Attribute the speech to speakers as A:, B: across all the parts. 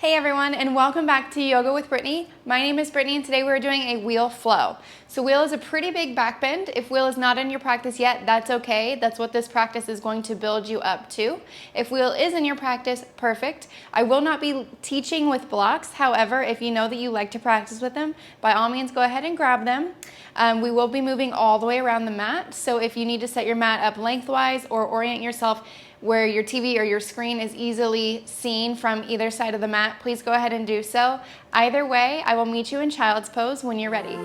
A: Hey everyone, and welcome back to Yoga with Brittany. My name is Brittany, and today we're doing a wheel flow. So wheel is a pretty big back bend. If wheel is not in your practice yet, that's okay. That's what this practice is going to build you up to. If wheel is in your practice, perfect. I will not be teaching with blocks. However, if you know that you like to practice with them, by all means go ahead and grab them. We will be moving all the way around the mat. So if you need to set your mat up lengthwise or orient yourself where your TV or your screen is easily seen from either side of the mat, please go ahead and do so. Either way, I will meet you in child's pose when you're ready.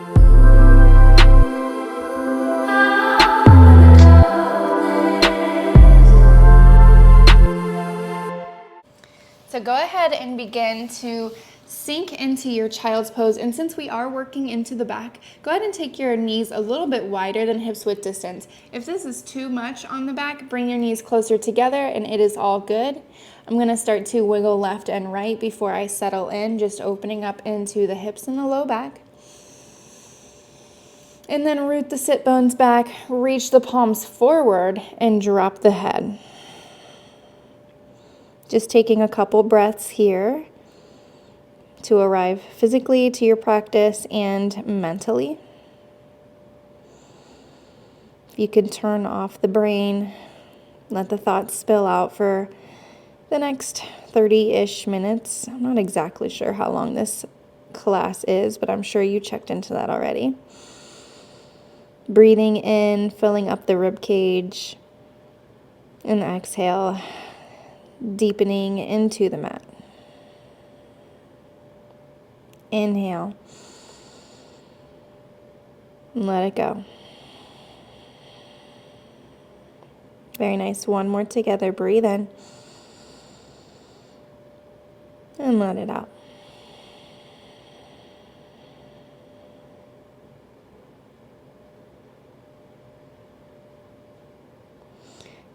A: So go ahead and begin to sink into your child's pose. And since we are working into the back, go ahead and take your knees a little bit wider than hips width distance. If this is too much on the back, bring your knees closer together and it is all good. I'm gonna start to wiggle left and right before I settle in, just opening up into the hips and the low back. And then root the sit bones back, reach the palms forward and drop the head. Just taking a couple breaths here to arrive physically to your practice and mentally. If you can turn off the brain, let the thoughts spill out for the next 30-ish minutes. I'm not exactly sure how long this class is, but I'm sure you checked into that already. Breathing in, filling up the rib cage, and exhale, deepening into the mat. Inhale. And let it go. Very nice. One more together. Breathe in. And let it out.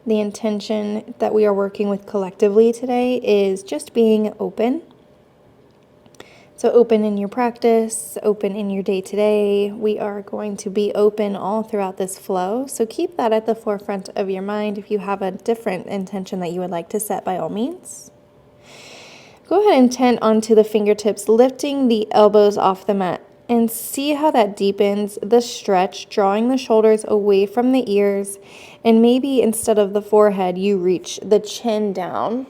A: The intention that we are working with collectively today is just being open. So open in your practice, open in your day-to-day. We are going to be open all throughout this flow. So keep that at the forefront of your mind. If you have a different intention that you would like to set, by all means. Go ahead and tent onto the fingertips, lifting the elbows off the mat. And see how that deepens the stretch, drawing the shoulders away from the ears. And maybe instead of the forehead, you reach the chin down.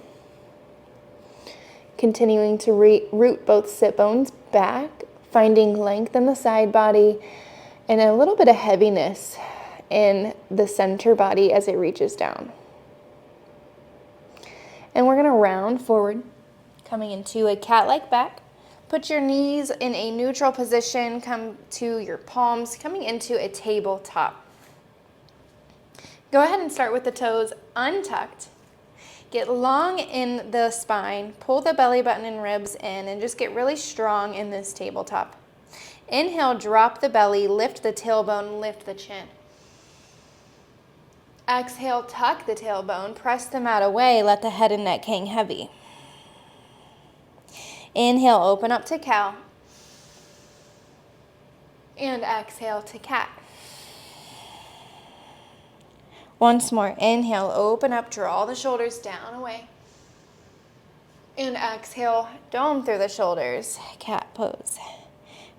A: Continuing to root both sit bones back, finding length in the side body and a little bit of heaviness in the center body as it reaches down. And we're going to round forward, coming into a cat-like back. Put your knees in a neutral position, come to your palms, coming into a tabletop. Go ahead and start with the toes untucked. Get long in the spine, pull the belly button and ribs in, and just get really strong in this tabletop. Inhale, drop the belly, lift the tailbone, lift the chin. Exhale, tuck the tailbone, press the mat away, let the head and neck hang heavy. Inhale, open up to cow. And exhale to cat. Once more, inhale, open up, draw the shoulders down, away. And exhale, dome through the shoulders, cat pose.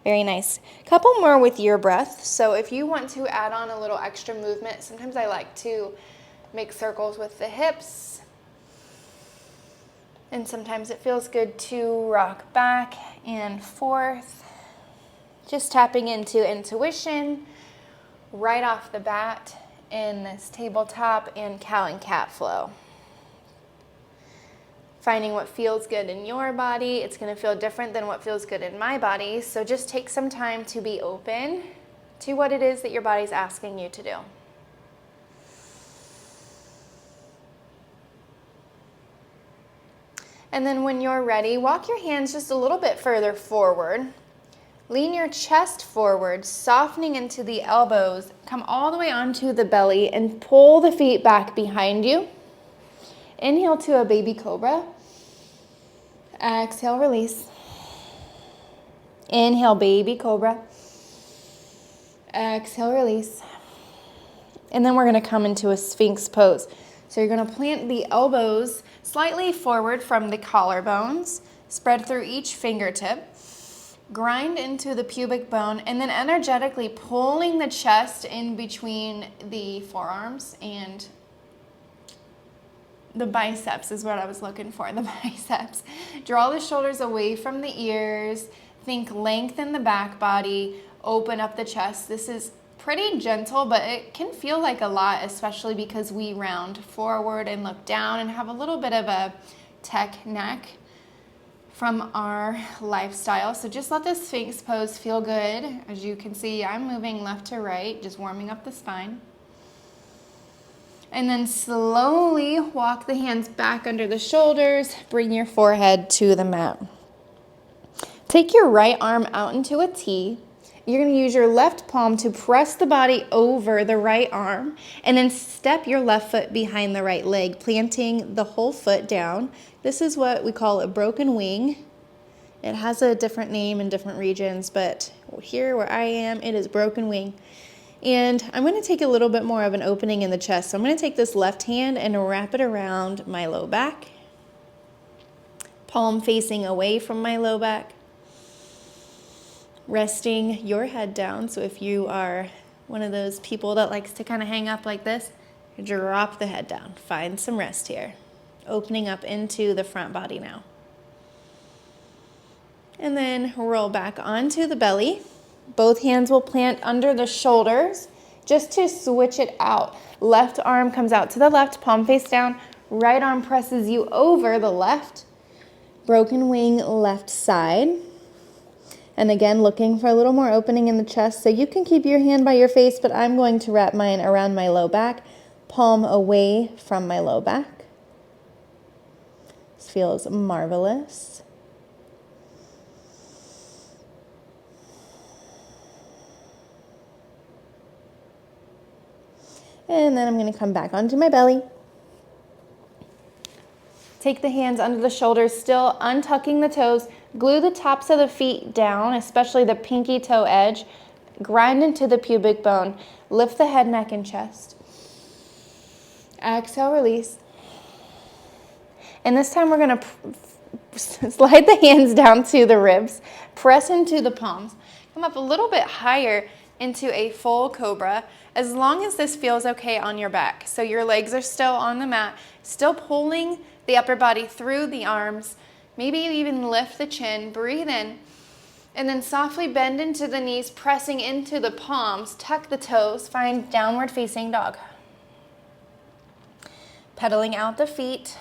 A: Very nice. Couple more with your breath. So if you want to add on a little extra movement, sometimes I like to make circles with the hips. And sometimes it feels good to rock back and forth. Just tapping into intuition right off the bat in this tabletop and cow and cat flow. Finding what feels good in your body. It's going to feel different than what feels good in my body. So just take some time to be open to what it is that your body's asking you to do. And then when you're ready, walk your hands just a little bit further forward. Lean your chest forward, softening into the elbows. Come all the way onto the belly and pull the feet back behind you. Inhale to a baby cobra. Exhale, release. Inhale, baby cobra. Exhale, release. And then we're going to come into a sphinx pose. So you're going to plant the elbows slightly forward from the collarbones. Spread through each fingertip. Grind into the pubic bone, and then energetically pulling the chest in between the forearms and the biceps is what I was looking for, the biceps. Draw the shoulders away from the ears. Think lengthen the back body, open up the chest. This is pretty gentle, but it can feel like a lot, especially because we round forward and look down and have a little bit of a tech neck from our lifestyle. So just let this Sphinx pose feel good. As you can see, I'm moving left to right, just warming up the spine. And then slowly walk the hands back under the shoulders. Bring your forehead to the mat. Take your right arm out into a T. You're going to use your left palm to press the body over the right arm, and then step your left foot behind the right leg, planting the whole foot down. This is what we call a broken wing. It has a different name in different regions, but here where I am, it is broken wing. And I'm going to take a little bit more of an opening in the chest. So I'm going to take this left hand and wrap it around my low back. Palm facing away from my low back. Resting your head down. So if you are one of those people that likes to kind of hang up like this, drop the head down. Find some rest here. Opening up into the front body now. And then roll back onto the belly. Both hands will plant under the shoulders just to switch it out. Left arm comes out to the left, palm face down. Right arm presses you over the left. Broken wing left side. And again, looking for a little more opening in the chest. So you can keep your hand by your face, but I'm going to wrap mine around my low back, palm away from my low back. This feels marvelous. And then I'm going to come back onto my belly. Take the hands under the shoulders, still untucking the toes. Glue the tops of the feet down, especially the pinky toe edge. Grind into the pubic bone. Lift the head, neck, and chest. Exhale, release. And this time we're going to slide the hands down to the ribs. Press into the palms. Come up a little bit higher into a full cobra, as long as this feels okay on your back. So your legs are still on the mat, still pulling the upper body through the arms. Maybe you even lift the chin, breathe in, and then softly bend into the knees, pressing into the palms, tuck the toes, find downward facing dog. Pedaling out the feet.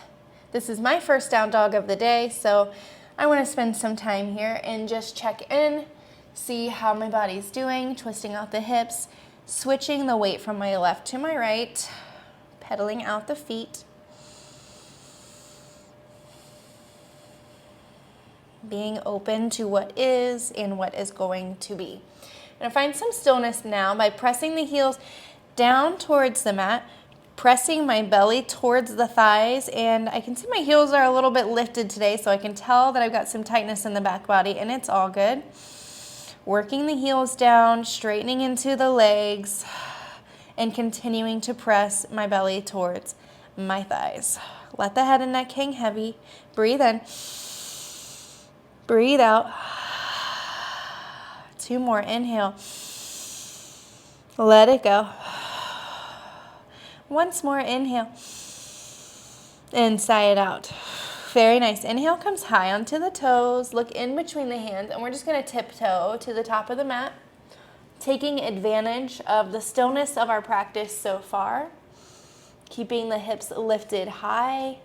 A: This is my first down dog of the day, so I want to spend some time here and just check in, see how my body's doing, twisting out the hips, switching the weight from my left to my right, pedaling out the feet. Being open to what is and what is going to be. I'm going to find some stillness now by pressing the heels down towards the mat, pressing my belly towards the thighs, and I can see my heels are a little bit lifted today, so I can tell that I've got some tightness in the back body, and it's all good. Working the heels down, straightening into the legs, and continuing to press my belly towards my thighs. Let the head and neck hang heavy. Breathe in. Breathe out. 2 more. Inhale. Let it go. Once more. Inhale. And sigh it out. Very nice. Inhale comes high onto the toes. Look in between the hands. And we're just going to tiptoe to the top of the mat, taking advantage of the stillness of our practice so far. Keeping the hips lifted high.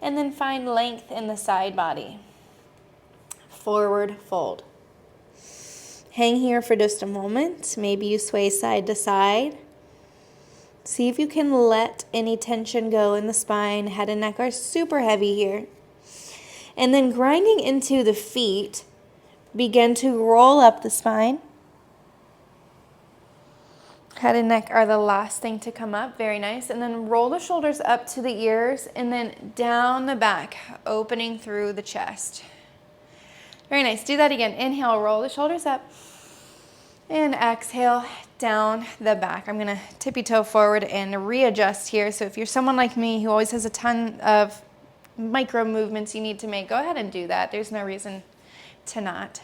A: And then find length in the side body. Forward fold. Hang here for just a moment. Maybe you sway side to side. See if you can let any tension go in the spine. Head and neck are super heavy here. And then grinding into the feet, begin to roll up the spine. Head and neck are the last thing to come up. Very nice. And then roll the shoulders up to the ears and then down the back, opening through the chest. Very nice. Do that again. Inhale, roll the shoulders up. And exhale, down the back. I'm going to tippy toe forward and readjust here. So if you're someone like me who always has a ton of micro movements you need to make, go ahead and do that. There's no reason to not.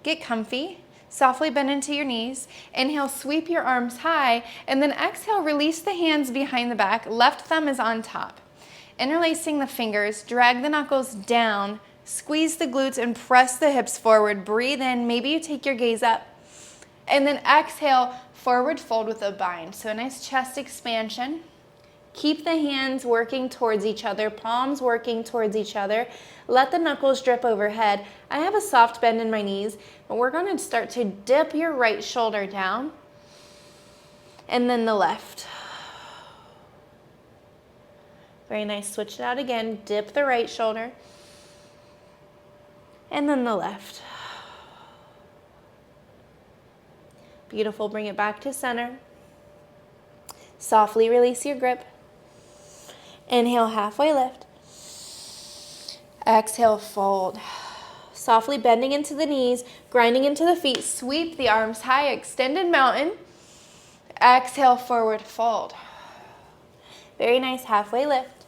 A: Get comfy. Softly bend into your knees. Inhale, sweep your arms high, and then exhale, release the hands behind the back. Left thumb is on top. Interlacing the fingers, drag the knuckles down, squeeze the glutes and press the hips forward. Breathe in. Maybe you take your gaze up. And then exhale, forward fold with a bind. So a nice chest expansion. Keep the hands working towards each other, palms working towards each other. Let the knuckles drip overhead. I have a soft bend in my knees, but we're going to start to dip your right shoulder down and then the left. Very nice. Switch it out again. Dip the right shoulder and then the left. Beautiful. Bring it back to center. Softly release your grip. Inhale, halfway lift. Exhale, fold. Softly bending into the knees, grinding into the feet. Sweep the arms high, extended mountain. Exhale, forward fold. Very nice, halfway lift.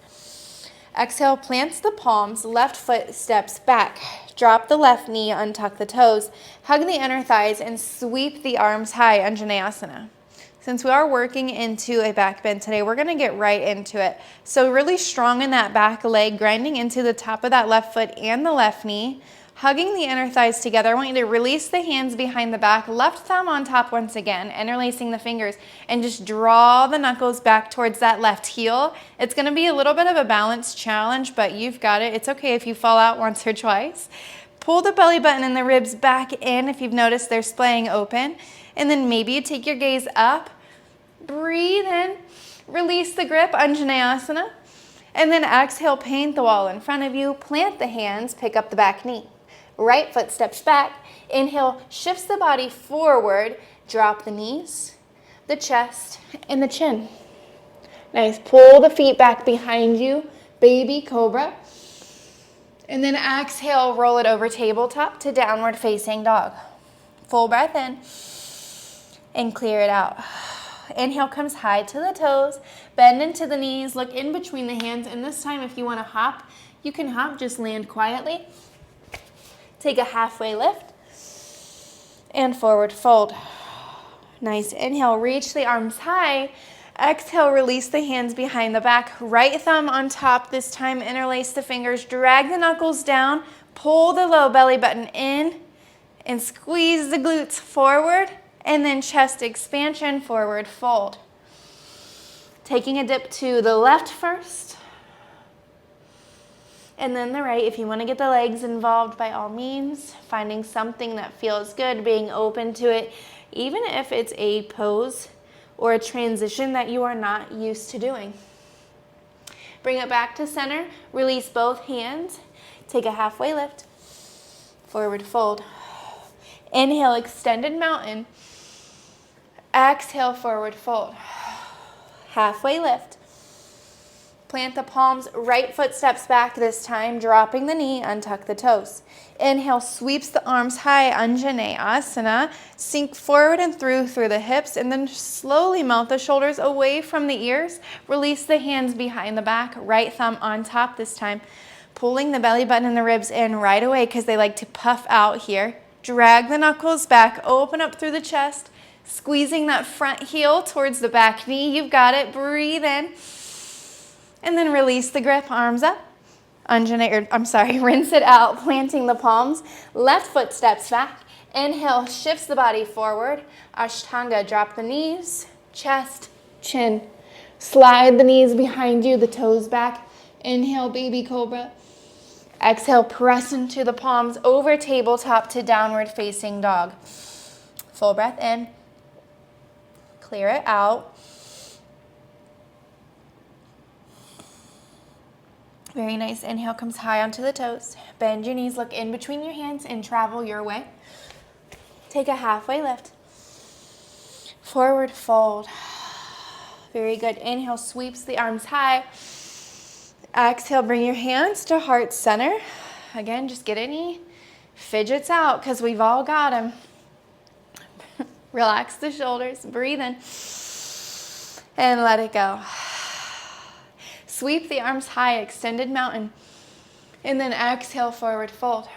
A: Exhale, plants the palms, left foot steps back. Drop the left knee, untuck the toes. Hug the inner thighs and sweep the arms high, Anjaneyasana. Since we are working into a back bend today, we're going to get right into it. So really strong in that back leg, grinding into the top of that left foot and the left knee, hugging the inner thighs together. I want you to release the hands behind the back, left thumb on top once again, interlacing the fingers, and just draw the knuckles back towards that left heel. It's going to be a little bit of a balance challenge, but you've got it. It's okay if you fall out once or twice. Pull the belly button and the ribs back in if you've noticed they're splaying open. And then maybe you take your gaze up. Breathe in, release the grip, Anjaneyasana, and then exhale, paint the wall in front of you, plant the hands, pick up the back knee. Right foot steps back, inhale, shifts the body forward, drop the knees, the chest, and the chin. Nice, pull the feet back behind you, baby cobra, and then exhale, roll it over tabletop to downward facing dog. Full breath in, and clear it out. Inhale comes high to the toes, bend into the knees, look in between the hands, and this time if you want to hop, you can hop, just land quietly. Take a halfway lift and forward fold. Nice. Inhale, reach the arms high. Exhale, release the hands behind the back. Right thumb on top this time, interlace the fingers, drag the knuckles down, pull the low belly button in, and squeeze the glutes forward. And then chest expansion, forward fold. Taking a dip to the left first. And then the right. If you want to get the legs involved, by all means, finding something that feels good, being open to it, even if it's a pose or a transition that you are not used to doing. Bring it back to center. Release both hands. Take a halfway lift. Forward fold. Inhale, extended mountain. Exhale, forward fold. Halfway lift. Plant the palms, right foot steps back this time, dropping the knee, untuck the toes. Inhale, sweeps the arms high, Anjaneyasana. Sink forward and through the hips, and then slowly melt the shoulders away from the ears. Release the hands behind the back, right thumb on top this time. Pulling the belly button and the ribs in right away because they like to puff out here. Drag the knuckles back, open up through the chest. Squeezing that front heel towards the back knee. You've got it. Breathe in. And then release the grip. Arms up. Rinse it out. Planting the palms. Left foot steps back. Inhale, shifts the body forward. Ashtanga, drop the knees. Chest, chin. Slide the knees behind you, the toes back. Inhale, baby cobra. Exhale, press into the palms over tabletop to downward facing dog. Full breath in. Clear it out. Very nice. Inhale comes high onto the toes. Bend your knees, look in between your hands and travel your way. Take a halfway lift. Forward fold. Very good. Inhale, sweeps the arms high. Exhale, bring your hands to heart center. Again, just get any fidgets out because we've all got them. Relax the shoulders, breathe in, and let it go. Sweep the arms high, extended mountain. And then exhale, forward fold.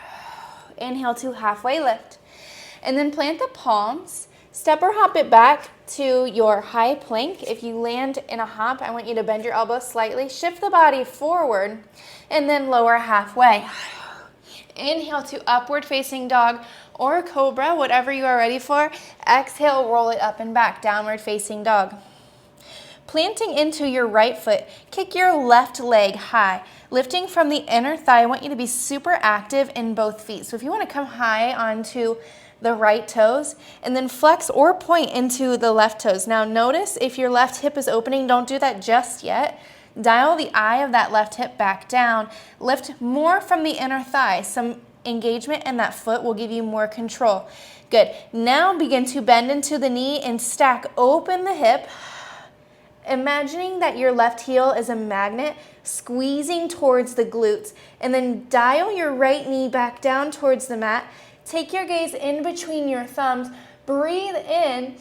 A: Inhale to halfway lift. And then plant the palms. Step or hop it back to your high plank. If you land in a hop, I want you to bend your elbows slightly. Shift the body forward and then lower halfway. Inhale to upward facing dog or cobra, whatever you are ready for. Exhale, roll it up and back, downward facing dog. Planting into your right foot, kick your left leg high. Lifting from the inner thigh, I want you to be super active in both feet. So if you want to come high onto the right toes and then flex or point into the left toes. Now notice if your left hip is opening, don't do that just yet. Dial the eye of that left hip back down. Lift more from the inner thigh. Some engagement in that foot will give you more control. Good. Now begin to bend into the knee and stack open the hip. Imagining that your left heel is a magnet squeezing towards the glutes, and then dial your right knee back down towards the mat. Take your gaze in between your thumbs. Breathe in,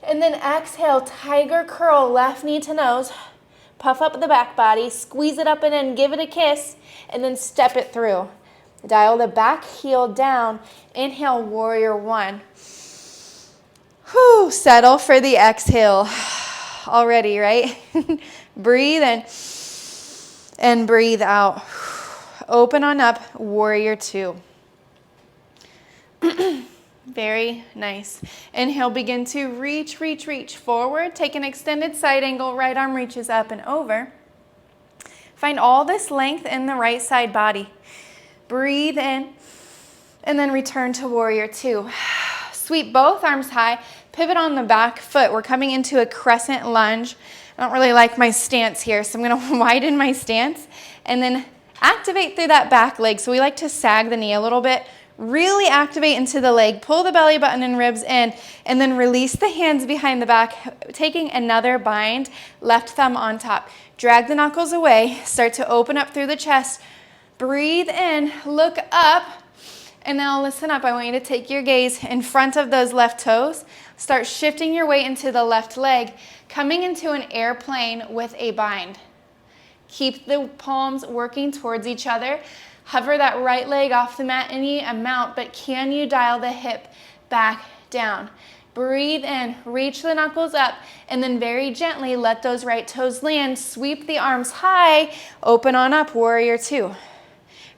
A: and then exhale, tiger curl, left knee to nose. Puff up the back body, squeeze it up and in, give it a kiss, and then step it through. Dial the back heel down. Inhale, warrior one. Whew, settle for the exhale. Already, right? Breathe in and breathe out. Open on up, warrior two. Very nice. Inhale, begin to reach, reach, reach forward. Take an extended side angle, right arm reaches up and over. Find all this length in the right side body. Breathe in and then return to warrior two. Sweep both arms high. Pivot on the back foot. We're coming into a crescent lunge. I don't really like my stance here, so I'm going to widen my stance and then activate through that back leg. So we like to sag the knee a little bit. Really activate into the leg. Pull the belly button and ribs in, and then release the hands behind the back, taking another bind, left thumb on top. Drag the knuckles away. Start to open up through the chest. Breathe in, look up, and now listen up. I want you to take your gaze in front of those left toes. Start shifting your weight into the left leg, coming into an airplane with a bind. Keep the palms working towards each other. Hover that right leg off the mat any amount, but can you dial the hip back down? Breathe in, reach the knuckles up, and then very gently let those right toes land. Sweep the arms high, open on up, warrior two.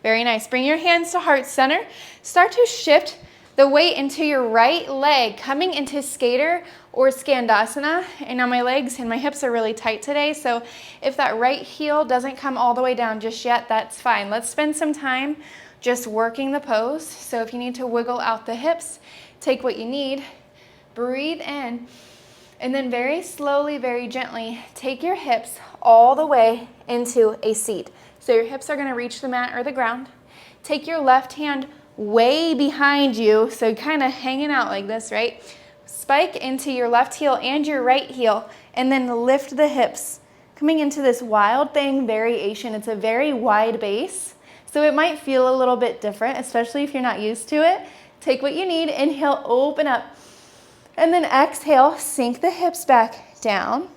A: Very nice. Bring your hands to heart center. Start to shift the weight into your right leg, coming into skater or skandasana. And now my legs and my hips are really tight today, so if that right heel doesn't come all the way down just yet, that's fine. Let's spend some time just working the pose. So if you need to wiggle out the hips, take what you need. Breathe in, and then very slowly, very gently, take your hips all the way into a seat. So your hips are going to reach the mat or the ground. Take your left hand way behind you, so kind of hanging out like this, right? Spike into your left heel and your right heel, and then lift the hips. Coming into this wild thing variation. It's a very wide base, so it might feel a little bit different, especially if you're not used to it. Take what you need. Inhale, open up, and then exhale, sink the hips back down.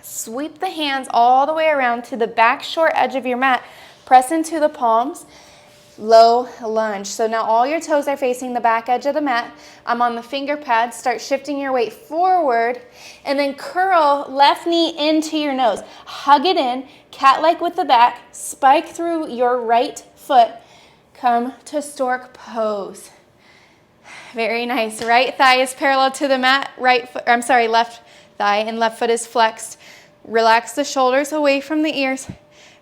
A: Sweep the hands all the way around to the back short edge of your mat. Press into the palms. Low lunge. So now all your toes are facing the back edge of the mat. I'm on the finger pads. Start shifting your weight forward, and then curl left knee into your nose. Hug it in, cat-like with the back. Spike through your right foot. Come to stork pose. Very nice. Right thigh is parallel to the mat. Left thigh and left foot is flexed. Relax the shoulders away from the ears.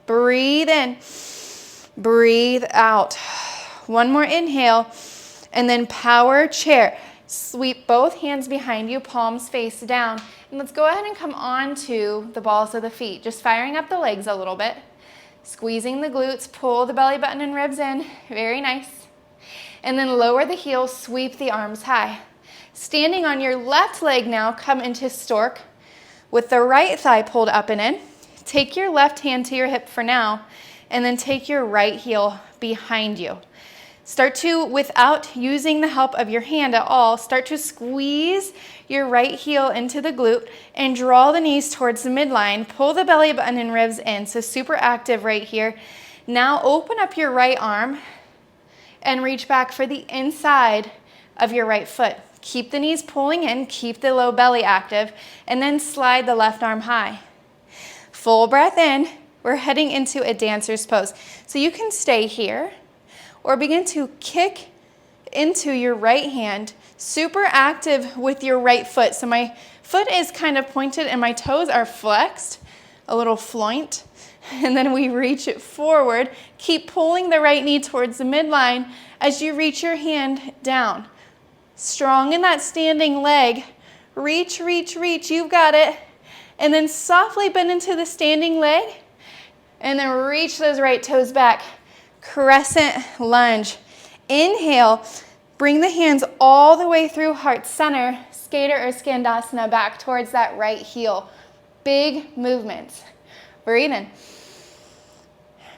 A: Breathe in. Breathe out. One more inhale, and then power chair. Sweep both hands behind you, palms face down. And let's go ahead and come on to the balls of the feet. Just firing up the legs a little bit. Squeezing the glutes, pull the belly button and ribs in. Very nice. And then lower the heels, sweep the arms high. Standing on your left leg now, come into stork with the right thigh pulled up and in. Take your left hand to your hip for now, and then take your right heel behind you. Start to, without using the help of your hand at all, start to squeeze your right heel into the glute and draw the knees towards the midline. Pull the belly button and ribs in. So super active right here. Now open up your right arm and reach back for the inside of your right foot. Keep the knees pulling in, keep the low belly active, and then slide the left arm high. Full breath in. We're heading into a dancer's pose. So you can stay here or begin to kick into your right hand, super active with your right foot. So my foot is kind of pointed and my toes are flexed, a little floint. And then we reach it forward. Keep pulling the right knee towards the midline as you reach your hand down. Strong in that standing leg. Reach, reach, reach. You've got it. And then softly bend into the standing leg. And then reach those right toes back. Crescent lunge. Inhale. Bring the hands all the way through heart center. Skater or Skandasana back towards that right heel. Big movements. Breathe in.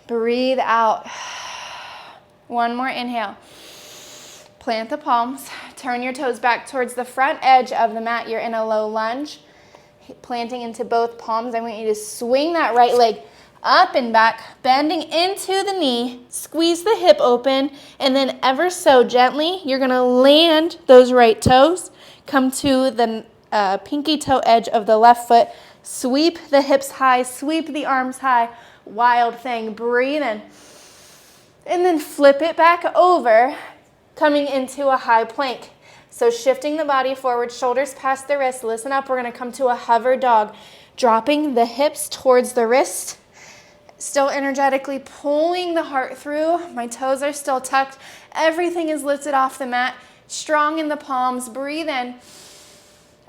A: Breathe out. One more inhale. Plant the palms. Turn your toes back towards the front edge of the mat. You're in a low lunge. Planting into both palms. I want you to swing that right leg up and back, bending into the knee. Squeeze the hip open, and then ever so gently, you're going to land those right toes. Come to the pinky toe edge of the left foot. Sweep the hips high, sweep the arms high. Wild thing. Breathe in. And then flip it back over, coming into a high plank. So shifting the body forward, shoulders past the wrist. Listen up, we're going to come to a hover dog. Dropping the hips towards the wrist. Still energetically pulling the heart through. My toes are still tucked. Everything is lifted off the mat. Strong in the palms. Breathe in.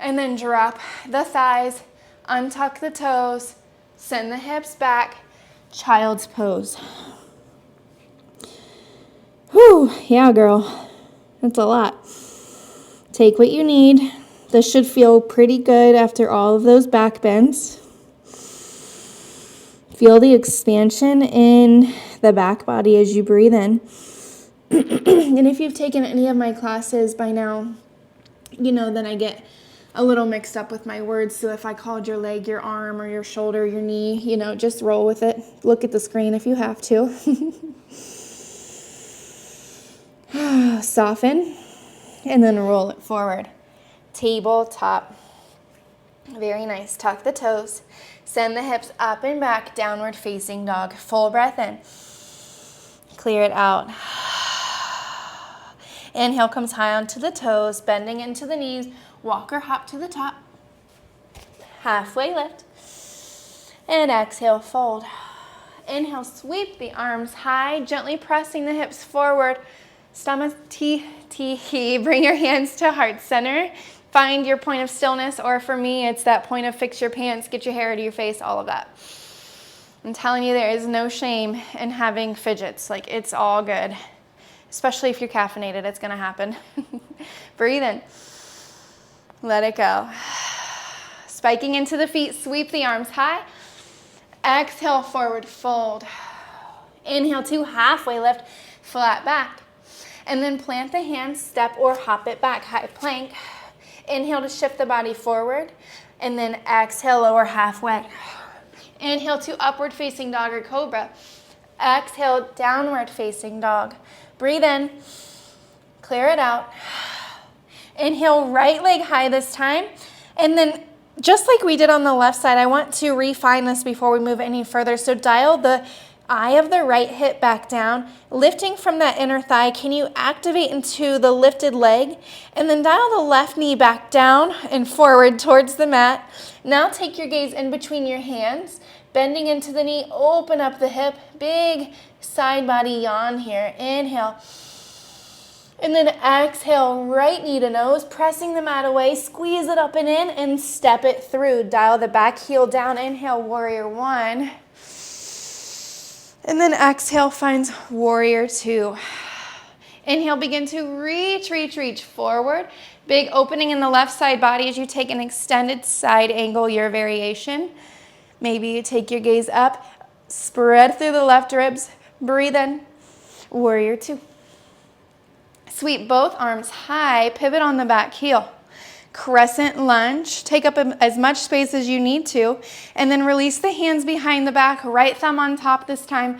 A: And then drop the thighs. Untuck the toes. Send the hips back. Child's pose. Whew, yeah, girl. That's a lot. Take what you need. This should feel pretty good after all of those back bends. Feel the expansion in the back body as you breathe in. And if you've taken any of my classes by now, you know that I get a little mixed up with my words. So if I called your leg, your arm, or your shoulder, your knee, you know, just roll with it. Look at the screen if you have to. Soften. And then roll it forward. Tabletop. Very nice. Tuck the toes. Send the hips up and back. Downward facing dog. Full breath in. Clear it out. Inhale comes high onto the toes. Bending into the knees. Walk or hop to the top. Halfway lift. And exhale, fold. Inhale, sweep the arms high. Gently pressing the hips forward. Stomach T. Bring your hands to heart center. Find your point of stillness, or for me, it's that point of fix your pants, get your hair out of your face, all of that. I'm telling you, there is no shame in having fidgets. Like, it's all good. Especially if you're caffeinated, it's gonna happen. Breathe in. Let it go. Spiking into the feet, sweep the arms high. Exhale, forward fold. Inhale to halfway lift, flat back. And then plant the hands, step or hop it back, high plank. Inhale to shift the body forward. And then exhale, lower halfway. Inhale to upward facing dog or cobra. Exhale, downward facing dog. Breathe in. Clear it out. Inhale, right leg high this time. And then just like we did on the left side, I want to refine this before we move any further. So dial the eye of the right hip back down, lifting from that inner thigh. Can you activate into the lifted leg? And then dial the left knee back down and forward towards the mat. Now take your gaze in between your hands, bending into the knee, open up the hip, big side body yawn here. Inhale. And then exhale, right knee to nose, pressing the mat away, squeeze it up and in, and step it through. Dial the back heel down. Inhale, warrior one. And then exhale finds warrior two. Inhale, begin to reach, reach, reach forward. Big opening in the left side body as you take an extended side angle, your variation. Maybe you take your gaze up, spread through the left ribs, breathe in, warrior two. Sweep both arms high, pivot on the back heel. Crescent lunge, take up as much space as you need to, and then release the hands behind the back, right thumb on top this time.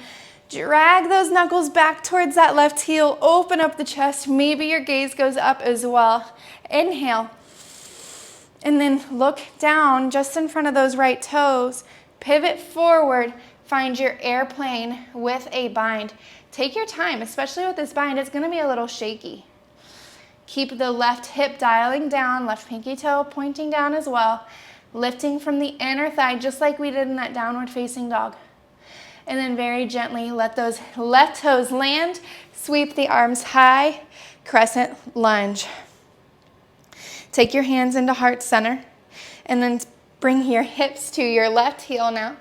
A: Drag those knuckles back towards that left heel. Open up the chest. Maybe your gaze goes up as well. Inhale. And then look down just in front of those right toes. Pivot forward. Find your airplane with a bind. Take your time, especially with this bind. It's going to be a little shaky. Keep the left hip dialing down, left pinky toe pointing down as well. Lifting from the inner thigh, just like we did in that downward facing dog. And then very gently let those left toes land. Sweep the arms high, crescent lunge. Take your hands into heart center. And then bring your hips to your left heel now.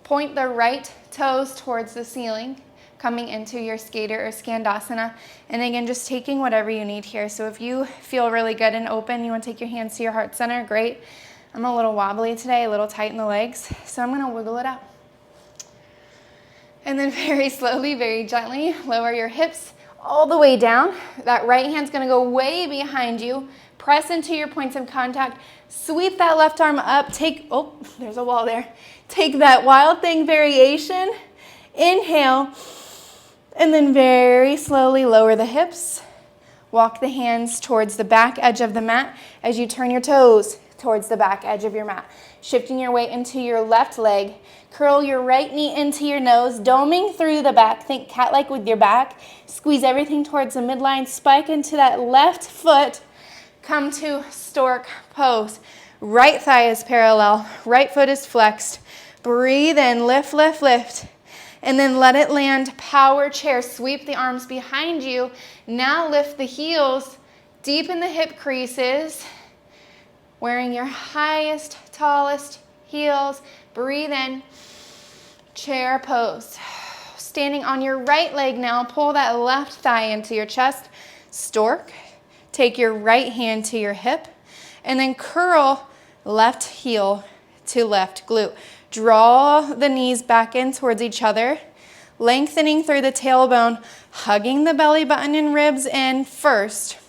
A: Point the right toes towards the ceiling, coming into your skater or skandasana. And again, just taking whatever you need here. So if you feel really good and open, you want to take your hands to your heart center, great. I'm a little wobbly today, a little tight in the legs, so I'm going to wiggle it out. And then very slowly, very gently, lower your hips all the way down. That right hand's going to go way behind you. Press into your points of contact. Sweep that left arm up. Oh, there's a wall there. Take that wild thing variation. Inhale. And then very slowly lower the hips. Walk the hands towards the back edge of the mat as you turn your toes towards the back edge of your mat. Shifting your weight into your left leg. Curl your right knee into your nose, doming through the back. Think cat-like with your back. Squeeze everything towards the midline. Spike into that left foot. Come to stork pose. Right thigh is parallel. Right foot is flexed. Breathe in, lift, lift, lift. And then let it land, power chair. Sweep the arms behind you. Now lift the heels, deepen the hip creases. Wearing your highest, tallest heels. Breathe in, chair pose. Standing on your right leg now, pull that left thigh into your chest. Stork. Take your right hand to your hip. And then curl left heel to left glute. Draw the knees back in towards each other, lengthening through the tailbone, hugging the belly button and ribs in first.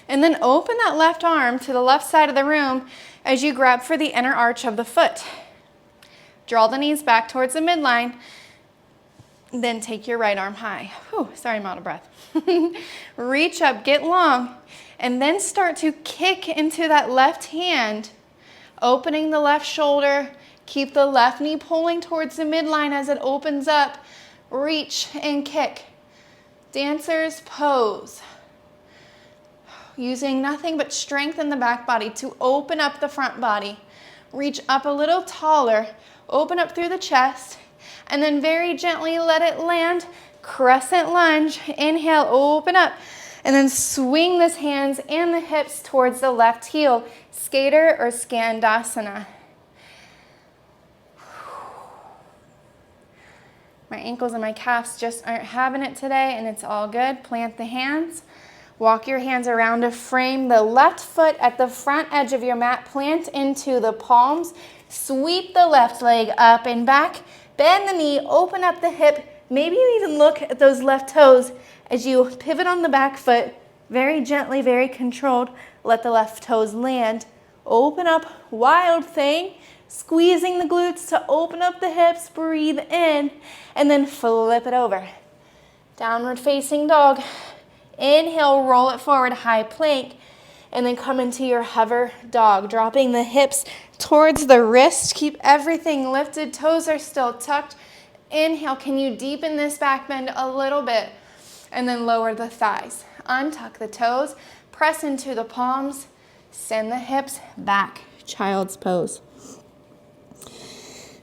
A: And then open that left arm to the left side of the room as you grab for the inner arch of the foot. Draw the knees back towards the midline, then take your right arm high. Whew, sorry, I'm out of breath. Reach up, get long, and then start to kick into that left hand, opening the left shoulder. Keep the left knee pulling towards the midline as it opens up. Reach and kick. Dancer's pose. Using nothing but strength in the back body to open up the front body. Reach up a little taller. Open up through the chest. And then very gently let it land. Crescent lunge. Inhale, open up. And then swing the hands and the hips towards the left heel. Skater or skandasana. My ankles and my calves just aren't having it today, and it's all good. Plant the hands. Walk your hands around to frame the left foot at the front edge of your mat. Plant into the palms. Sweep the left leg up and back. Bend the knee, open up the hip. Maybe you even look at those left toes as you pivot on the back foot. Very gently, very controlled. Let the left toes land. Open up, wild thing. Squeezing the glutes to open up the hips, breathe in, and then flip it over. Downward facing dog. Inhale, roll it forward, high plank, and then come into your hover dog, dropping the hips towards the wrist. Keep everything lifted, toes are still tucked. Inhale, can you deepen this back bend a little bit? And then lower the thighs. Untuck the toes, press into the palms, send the hips back. Child's pose.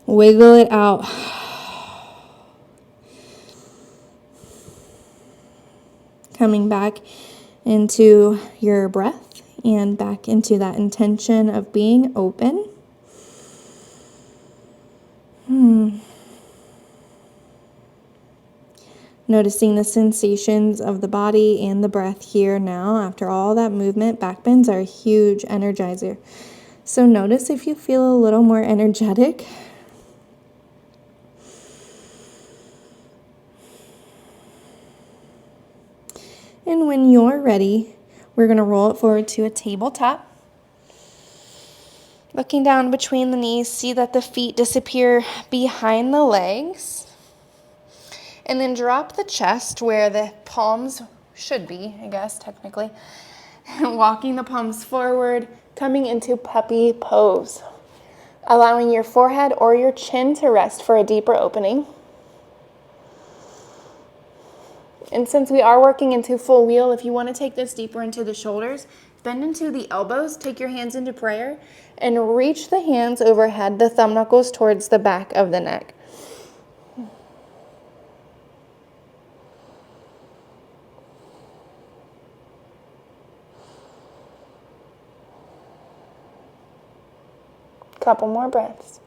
A: Wiggle it out. Coming back into your breath and back into that intention of being open. Noticing the sensations of the body and the breath here now. After all that movement, back bends are a huge energizer. So notice if you feel a little more energetic. And when you're ready, we're going to roll it forward to a tabletop. Looking down between the knees, see that the feet disappear behind the legs. And then drop the chest where the palms should be, I guess, technically. Walking the palms forward, coming into puppy pose. Allowing your forehead or your chin to rest for a deeper opening. And since we are working into full wheel, if you want to take this deeper into the shoulders, bend into the elbows, take your hands into prayer, and reach the hands overhead, the thumb knuckles towards the back of the neck. Couple more breaths.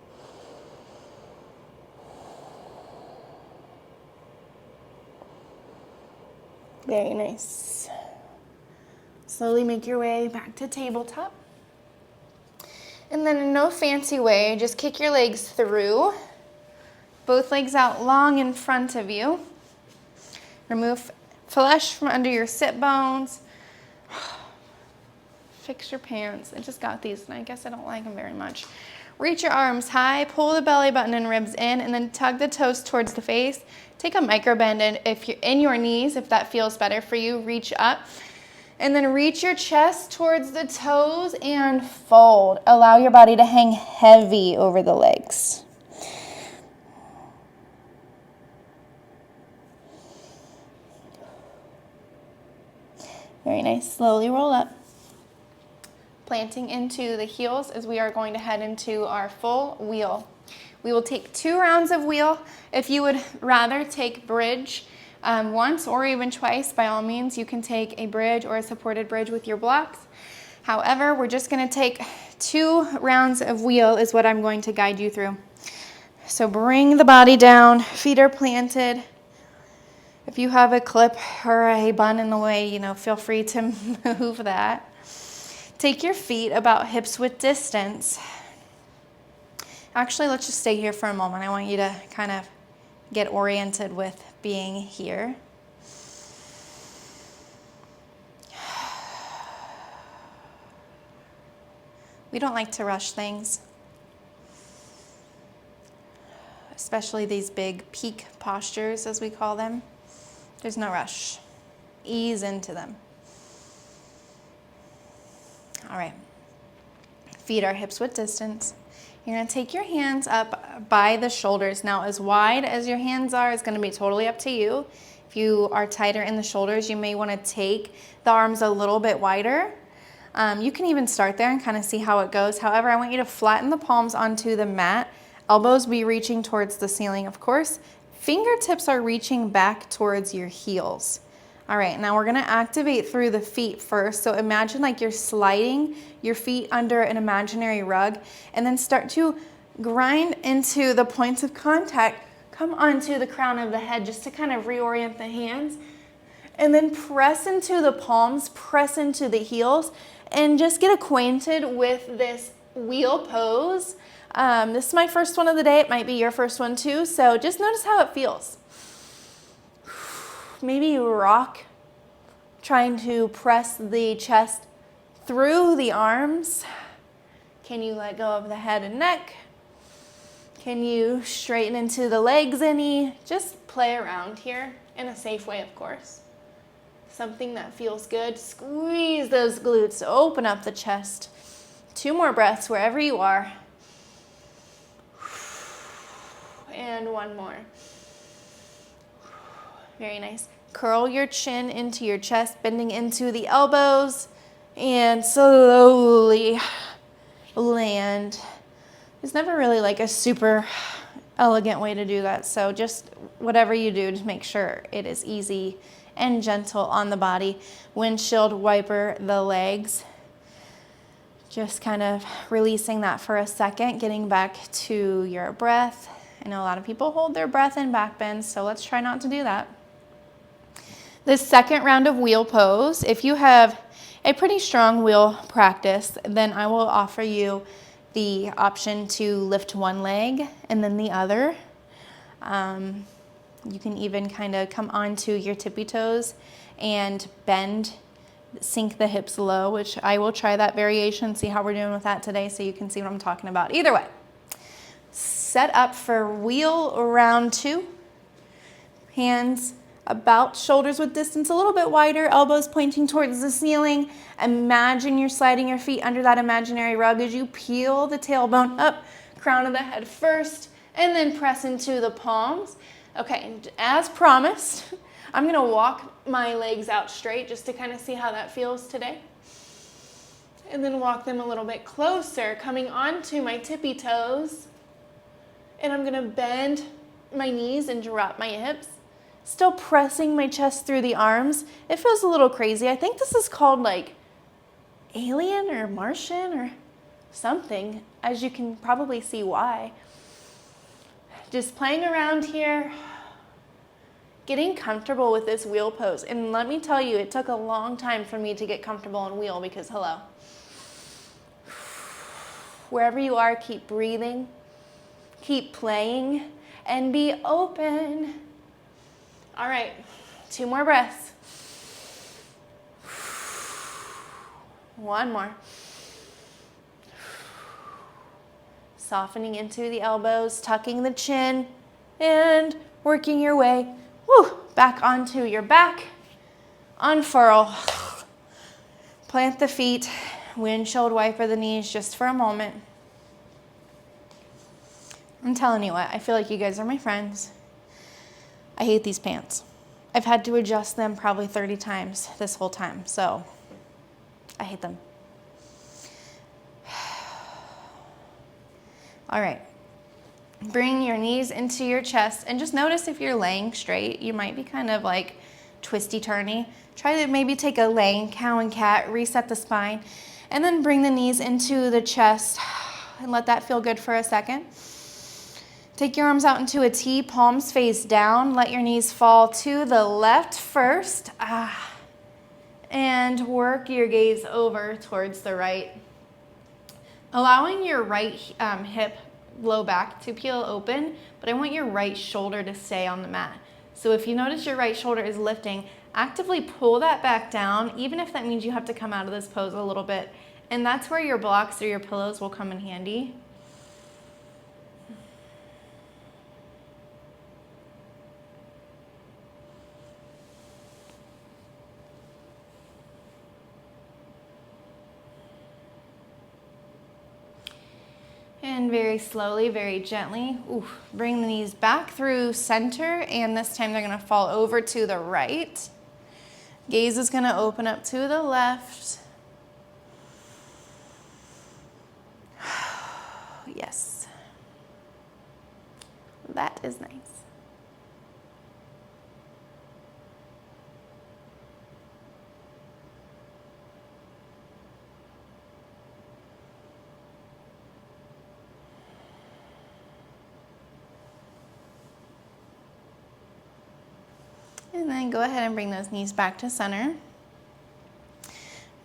A: Very nice. Slowly make your way back to tabletop. And then in no fancy way, just kick your legs through. Both legs out long in front of you. Remove flesh from under your sit bones. Fix your pants. I just got these and I guess I don't like them very much. Reach your arms high, pull the belly button and ribs in, and then tug the toes towards the face. Take a micro bend, and if you're in your knees, if that feels better for you, reach up. And then reach your chest towards the toes and fold. Allow your body to hang heavy over the legs. Very nice. Slowly roll up. Planting into the heels as we are going to head into our full wheel. We will take 2 rounds of wheel. If you would rather take bridge once or even twice, by all means, you can take a bridge or a supported bridge with your blocks. However, we're just going to take 2 rounds of wheel is what I'm going to guide you through. So bring the body down, feet are planted. If you have a clip or a bun in the way, feel free to move that. Take your feet about hips width distance. Actually, let's just stay here for a moment. I want you to kind of get oriented with being here. We don't like to rush things, especially these big peak postures, as we call them. There's no rush. Ease into them. All right. Feet are hips width distance. You're going to take your hands up by the shoulders. Now, as wide as your hands are is going to be totally up to you. If you are tighter in the shoulders, you may want to take the arms a little bit wider. You can even start there and kind of see how it goes. However, I want you to flatten the palms onto the mat. Elbows be reaching towards the ceiling, of course. Fingertips are reaching back towards your heels. All right, now we're gonna activate through the feet first. So imagine like you're sliding your feet under an imaginary rug and then start to grind into the points of contact. Come onto the crown of the head just to kind of reorient the hands. And then press into the palms, press into the heels, and just get acquainted with this wheel pose. This is my first one of the day. It might be your first one too. So just notice how it feels. Maybe you rock, trying to press the chest through the arms. Can you let go of the head and neck? Can you straighten into the legs any? Just play around here in a safe way, of course. Something that feels good. Squeeze those glutes, open up the chest. 2 more breaths wherever you are. And 1 more. Very nice. Curl your chin into your chest, bending into the elbows, and slowly land. There's never really like a super elegant way to do that, so just whatever you do, just make sure it is easy and gentle on the body. Windshield wiper the legs. Just kind of releasing that for a second, getting back to your breath. I know a lot of people hold their breath in back bends, so let's try not to do that. The second round of wheel pose, if you have a pretty strong wheel practice, then I will offer you the option to lift one leg and then the other. You can even kind of come onto your tippy toes and bend, sink the hips low, which I will try that variation, see how we're doing with that today so you can see what I'm talking about. Either way, set up for wheel round 2. Hands about shoulders width distance, a little bit wider, elbows pointing towards the ceiling. Imagine you're sliding your feet under that imaginary rug as you peel the tailbone up, crown of the head first, and then press into the palms. Okay, and as promised, I'm gonna walk my legs out straight just to kind of see how that feels today. And then walk them a little bit closer, coming onto my tippy toes. And I'm gonna bend my knees and drop my hips. Still pressing my chest through the arms. It feels a little crazy. I think this is called like alien or Martian or something, as you can probably see why. Just playing around here, getting comfortable with this wheel pose. And let me tell you, it took a long time for me to get comfortable in wheel because hello. Wherever you are, keep breathing, keep playing, and be open. All right, 2 more breaths. One more. Softening into the elbows, tucking the chin, and working your way back onto your back. Unfurl. Plant the feet, windshield wiper the knees just for a moment. I'm telling you what, I feel like you guys are my friends. I hate these pants. I've had to adjust them probably 30 times this whole time, so I hate them. All right, bring your knees into your chest and just notice if you're laying straight, you might be kind of like twisty-turny. Try to maybe take a laying cow and cat, reset the spine, and then bring the knees into the chest and let that feel good for a second. Take your arms out into a T, palms face down. Let your knees fall to the left first. And work your gaze over towards the right. Allowing your right hip, low back to peel open, but I want your right shoulder to stay on the mat. So if you notice your right shoulder is lifting, actively pull that back down, even if that means you have to come out of this pose a little bit. And that's where your blocks or your pillows will come in handy. And very slowly, very gently, bring the knees back through center, and this time they're gonna fall over to the right. Gaze is gonna open up to the left. Yes. That is nice. And then go ahead and bring those knees back to center.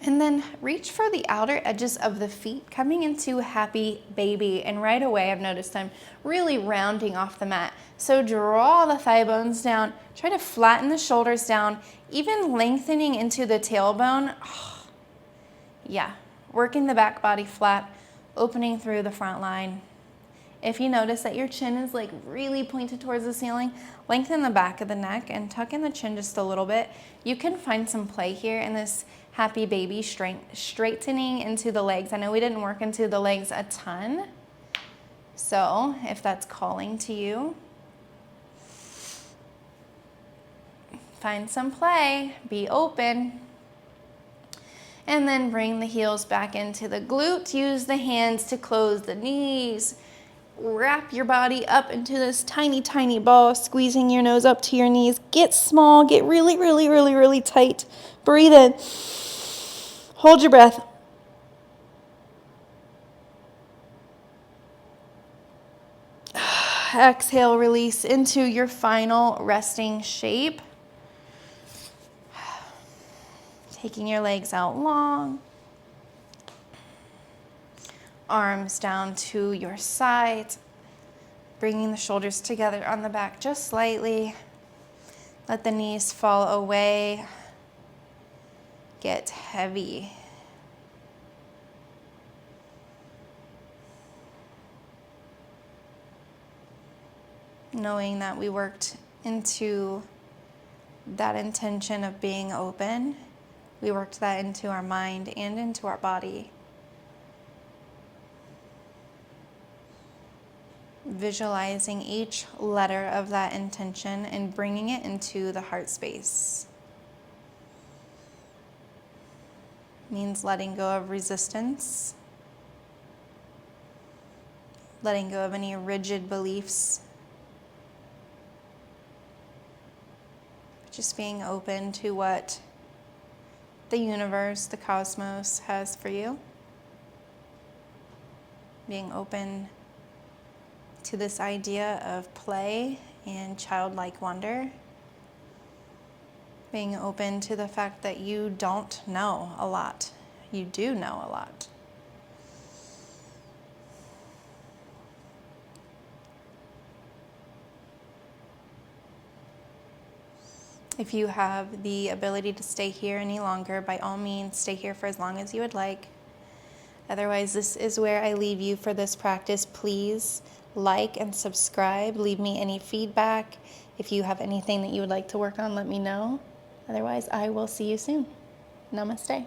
A: And then reach for the outer edges of the feet, coming into happy baby. And right away, I've noticed I'm really rounding off the mat. So draw the thigh bones down, try to flatten the shoulders down, even lengthening into the tailbone. Yeah, working the back body flat, opening through the front line. If you notice that your chin is like really pointed towards the ceiling, lengthen the back of the neck and tuck in the chin just a little bit. You can find some play here in this happy baby straightening into the legs. I know we didn't work into the legs a ton, so if that's calling to you, find some play, be open. And then bring the heels back into the glute. Use the hands to close the knees. Wrap your body up into this tiny, tiny ball, squeezing your nose up to your knees. Get small, get really, really, really, really tight. Breathe in. Hold your breath. Exhale, release into your final resting shape. Taking your legs out long. Arms down to your side, bringing the shoulders together on the back just slightly. Let the knees fall away. Get heavy. Knowing that we worked into that intention of being open. We worked that into our mind and into our body. Visualizing each letter of that intention and bringing it into the heart space. Means letting go of resistance, letting go of any rigid beliefs, just being open to what the universe, the cosmos has for you. Being open to this idea of play and childlike wonder. Being open to the fact that you don't know a lot. You do know a lot. If you have the ability to stay here any longer, by all means, stay here for as long as you would like. Otherwise, this is where I leave you for this practice. Please like and subscribe. Leave me any feedback. If you have anything that you would like to work on, let me know. Otherwise, I will see you soon. Namaste.